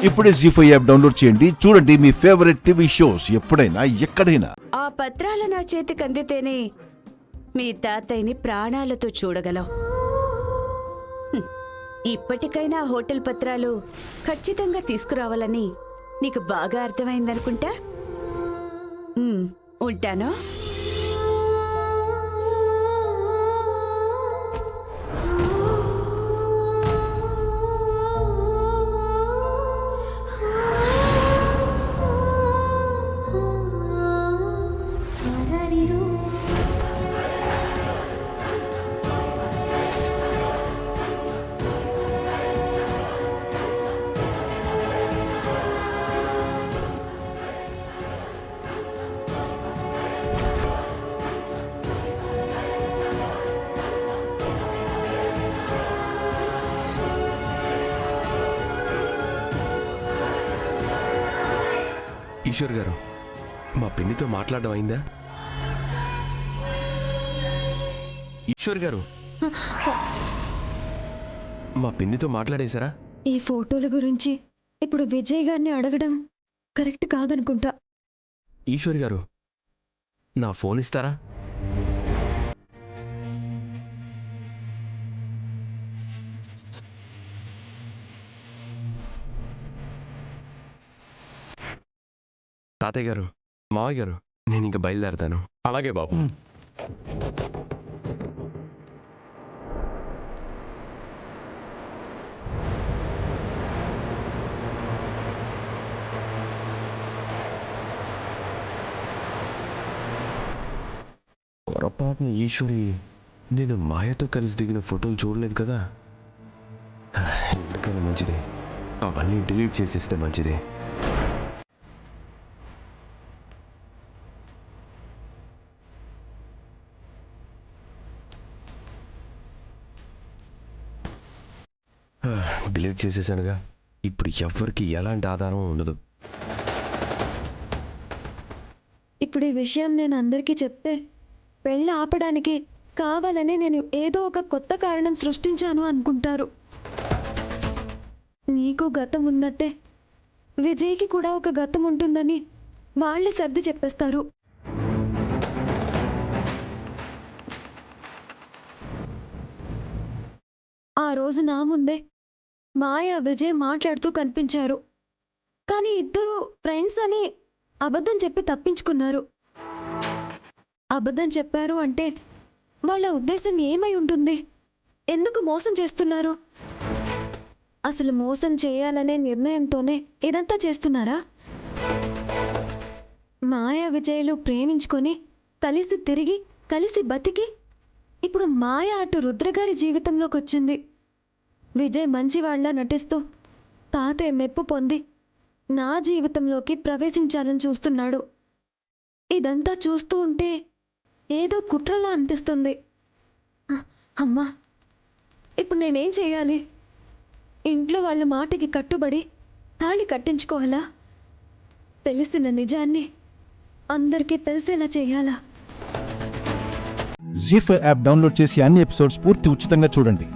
ఇప్పుడే జీ5 app download చేయండి. చూడండి మీ ఫేవరెట్ టీవీ షోస్ ఎప్పుడైనా ఎక్కడైనా. ఆ పత్రాలు నా చేతికి అందితేనే మీ తాతయ్యని ప్రాణాలతో చూడగలవు. ఇప్పటికైనా హోటల్ పత్రాలు ఖచ్చితంగా తీసుకురావాలని నీకు బాగా అర్థమైందనుకుంటా. ఉంటాను. ఈశ్వర్ గారు, మా పిన్నితో మాట్లాడడం అయిందా? ఈశ్వర్ గారు, మా పిన్నితో మాట్లాడేశారా? ఈ ఫోటోల గురించి ఇప్పుడు విజయ్ గారిని అడగడం కరెక్ట్ కాదనుకుంటా. ఈశ్వర్ గారు, నా ఫోన్ ఇస్తారా? తాతయ్య గారు, మావయ్య గారు, నేను ఇంక బయలుదేరతాను. అలాగే బాబు. పొరపాటున ఈశ్వరి నేను మాయతో కలిసి దిగిన ఫోటోలు చూడలేదు కదా. ఎందుకైనా మంచిదే, అవన్నీ డిలీట్ చేసేస్తే మంచిదే. డిలీట్ చేసేసానుగా, ఇప్పుడు ఎవ్వరికి ఎలాంటి ఆధారం ఉండదు. ఇప్పుడు ఈ విషయం నేను అందరికీ చెప్తే పెళ్ళి ఆపడానికి కావాలని నేను ఏదో ఒక కొత్త కారణం సృష్టించాను అనుకుంటారు. నీకు గతం ఉన్నట్టే విజయ్కి కూడా ఒక గతం ఉంటుందని వాళ్ళే సర్ది చెప్పేస్తారు. ఆ రోజు నా ముందే మాయా విజయ్ మాట్లాడుతూ కనిపించారు. కానీ ఇద్దరు ఫ్రెండ్స్ అని అబద్ధం చెప్పి తప్పించుకున్నారు. అబద్ధం చెప్పారు అంటే వాళ్ళ ఉద్దేశం ఏమై ఉంటుంది? ఎందుకు మోసం చేస్తున్నారు? అసలు మోసం చేయాలనే నిర్ణయంతోనే ఇదంతా చేస్తున్నారా? మాయా విజయ్లు ప్రేమించుకొని కలిసి తిరిగి కలిసి బతికి ఇప్పుడు మాయ అటు రుద్రగారి జీవితంలోకి వచ్చింది. విజయ్ మంచివాళ్లా నటిస్తూ తాతయ్య మెప్పు పొంది నా జీవితంలోకి ప్రవేశించాలని చూస్తున్నాడు. ఇదంతా చూస్తూ ఉంటే ఏదో కుట్రలా అనిపిస్తుంది. అమ్మా, ఇప్పుడు నేనేం చేయాలి? ఇంట్లో వాళ్ళ మాటకి కట్టుబడి తాళి కట్టించుకోవాలా? తెలిసిన నిజాన్ని అందరికీ తెలిసేలా చేయాలా? జీ5 యాప్ డౌన్లోడ్ చేసి అన్ని ఎపిసోడ్స్ పూర్తి ఉచితంగా చూడండి.